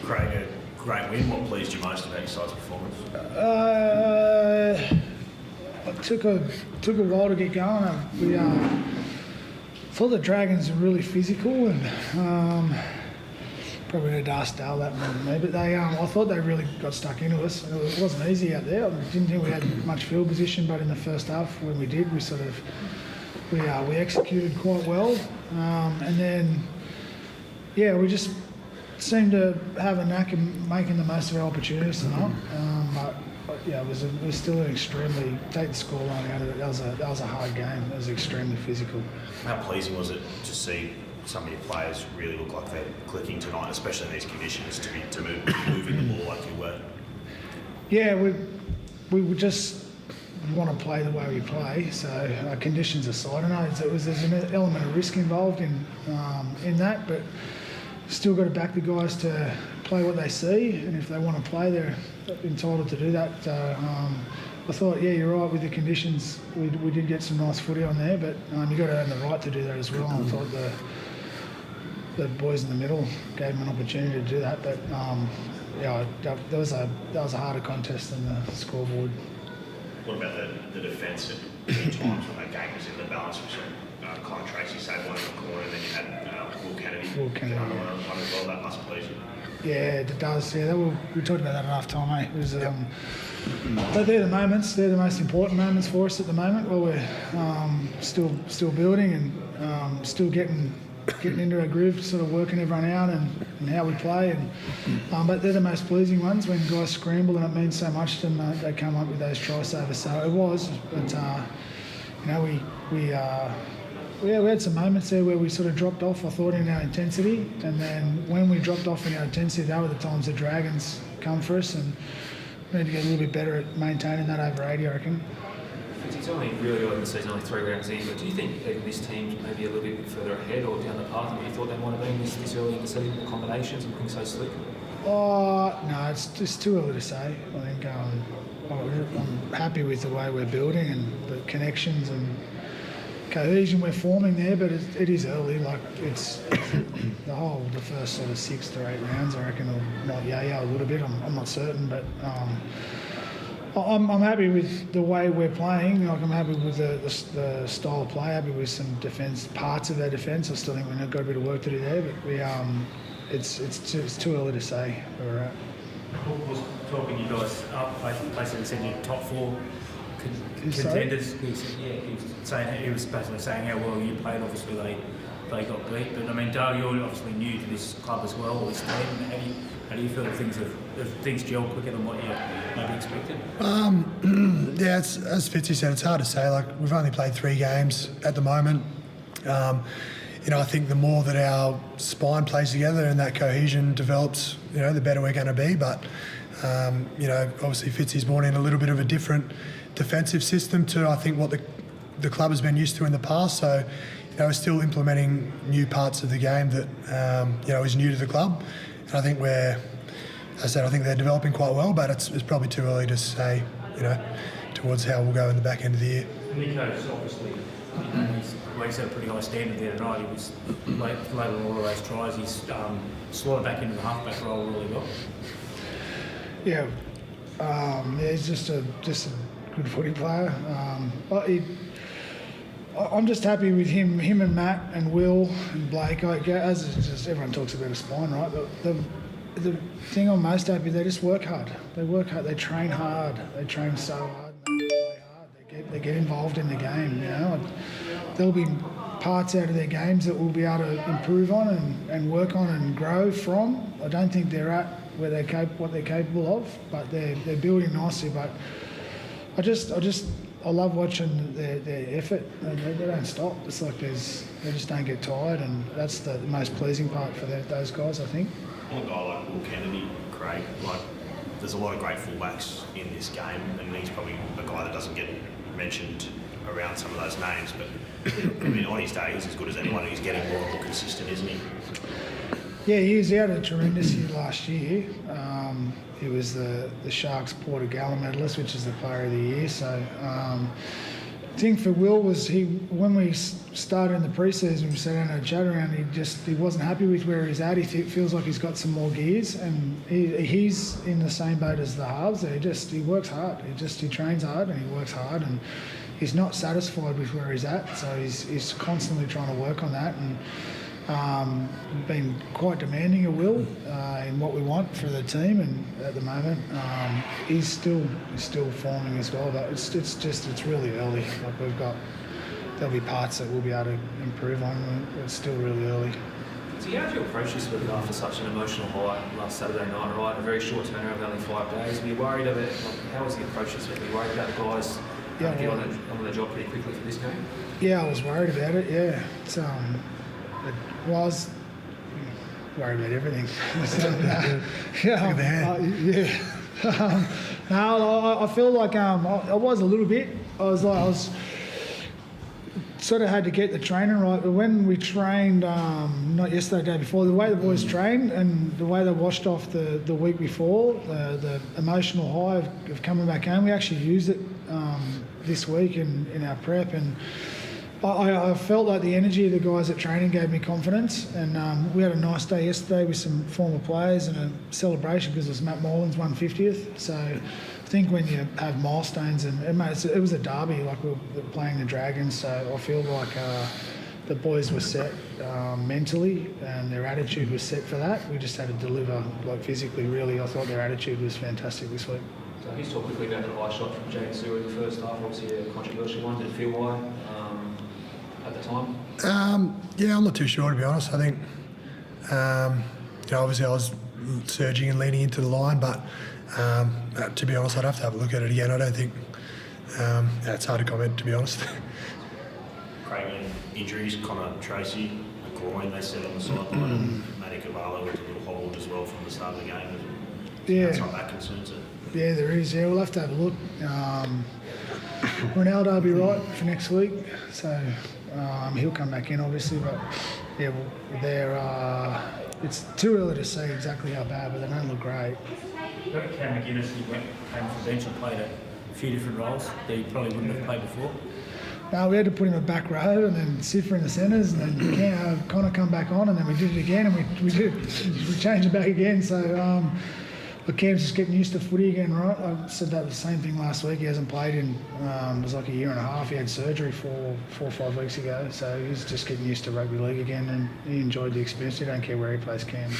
Craig, a great win. What pleased you most about your side's performance? It took a while to get going. We thought the Dragons were really physical and probably going to ask Dale that more than me, but they I thought they really got stuck into us. It wasn't easy out there. I didn't think we had much field position, but in the first half when we did, we executed quite well, and then we just seemed to have a knack of making the most of our opportunities tonight. It was still an extremely, take the scoreline out of it, that was a hard game. It was extremely physical. How pleasing was it to see some of your players really look like they're clicking tonight, especially in these conditions, to be moving the ball like you were? Yeah, we would just want to play the way we play. So conditions aside, I know there's an element of risk involved in that, but still got to back the guys to play what they see, and if they want to play, they're entitled to do that. I thought, you're right with the conditions. We did get some nice footy on there, but you got to earn the right to do that as well. And I thought the boys in the middle gave them an opportunity to do that, but that was a harder contest than the scoreboard. What about the defence at times when that game was in the balance? We saw Colin Tracy save one in the corner, and then you had Will Kennedy. Another one as well. That must please you. Yeah, it does. Yeah, we talked about that at half time, eh? It was, but they're the moments. They're the most important moments for us at the moment. While we're still building and still getting into our groove, sort of working everyone out and how we play. And but they're the most pleasing ones when guys scramble and it means so much to them. They come up with those try savers. So it was, but we had some moments there where we sort of dropped off, I thought, in our intensity. And then when we dropped off in our intensity, that were the times the Dragons come for us, and we need to get a little bit better at maintaining that over 80, I reckon. It's only really early in the season, only 3 rounds in, but do you think even this team's maybe a little bit further ahead or down the path than you thought they might have been this early in the season, the combinations and looking so slick? No, it's just too early to say. I think I'm happy with the way we're building and the connections and cohesion we're forming there, but it is early. Like it's the first sort of 6 to 8 rounds, I reckon, might yo-yo a little bit. I'm not certain, but I'm happy with the way we're playing. Like I'm happy with the style of play. Happy with some defence parts of our defence. I still think we've got a bit of work to do there, but it's too early to say where we're at. Paul was talking you guys up, basically said you're top 4 contenders. He was basically saying how well you played. Obviously they got beat, but I mean, Dale, you're obviously new to this club as well, or this team. How do you feel things gel quicker than what you maybe expected? It's, as Fitzy said, it's hard to say. Like, we've only played 3 games at the moment. I think the more that our spine plays together and that cohesion develops, the better we're going to be. But obviously Fitzy's brought in a little bit of a different defensive system to, I think, what the club has been used to in the past. So, we're still implementing new parts of the game that is new to the club. And I think I think they're developing quite well, but it's probably too early to say, towards how we'll go in the back end of the year. Nico's obviously, he's set a pretty high standard there tonight. He was late on all of those tries. He's slotted back into the halfback role really well. Yeah, he's just a good footy player. I'm just happy with him and Matt and Will and Blake. As just everyone talks about a spine, right? The thing I'm most happy, they just work hard. They work hard. They train hard. They train so hard. They play hard. They get involved in the game. There'll be parts out of their games that we'll be able to improve on and work on and grow from. I don't think they're at where what they're capable of, but they're building nicely. But I love watching their effort. They don't stop. It's like they just don't get tired, and that's the most pleasing part for those guys, I think. A guy like Will Kennedy, Craig, there's a lot of great fullbacks in this game, and he's probably a guy that doesn't get mentioned around some of those names. But on his day, he's as good as anyone. He's getting more and more consistent, isn't he? Yeah, he was out a tremendous year last year. He was the Sharks Porter Gala medalist, which is the Player of the Year. So thing for Will was when we started in the preseason, we sat down and had a chat around. He wasn't happy with where he's at. He feels like he's got some more gears, and he's in the same boat as the halves. He works hard. He trains hard and he works hard, and he's not satisfied with where he's at. So he's constantly trying to work on that, and been quite demanding of Will in what we want for the team. And at the moment, he's still forming as well. But it's really early. Like there'll be parts that we'll be able to improve on. It's still really early. So how do you approach this week after such an emotional high last Saturday night, right? A very short turnaround of only 5 days. Were you worried of it? Like, how was the approach this week? Were you worried about the guys get on the job pretty quickly for this game? Yeah, I was worried about it. Yeah, it was worried about everything. No, I feel like I was a little bit. I was sort of had to get the training right. But when we trained, not yesterday, the day before, the way the boys trained and the way they washed off the week before, the emotional high of coming back home, we actually used it this week in our prep, and I felt like the energy of the guys at training gave me confidence, and we had a nice day yesterday with some former players and a celebration because it was Matt Moreland's 150th. So I think when you have milestones, and it was a derby, like we were playing the Dragons, so I feel like the boys were set mentally and their attitude was set for that. We just had to deliver physically, really. I thought their attitude was fantastic this week. So can you talk quickly about the high shot from Jaden Sewer in the first half? Obviously a controversial one. Did it feel wide at the time? Yeah, I'm not too sure, to be honest. I think, obviously I was surging and leaning into the line, but to be honest, I'd have to have a look at it again. I don't think it's hard to comment, to be honest. Craig, injuries, Connor Tracy, a groin, they said on the sideline. Matty Cavallo was a little hobbled as well from the start of the game. Yeah. That's not that concerns it. Yeah, there is. Yeah, we'll have to have a look. Ronaldo will be right for next week, so he'll come back in, obviously. But yeah, it's too early to say exactly how bad, but they don't look great. Cam McInnes, he came from the bench and played a few different roles that he probably wouldn't have played before. No, we had to put him at back row and then Siffer in the centres, and then Connor come back on, and then we did it again, and we changed it back again. So. But Cam's just getting used to footy again, right? I said that the same thing last week. He hasn't played in, it was like a year and a half. He had surgery 4 or 5 weeks ago. So he's just getting used to rugby league again, and he enjoyed the experience. He don't care where he plays Cam.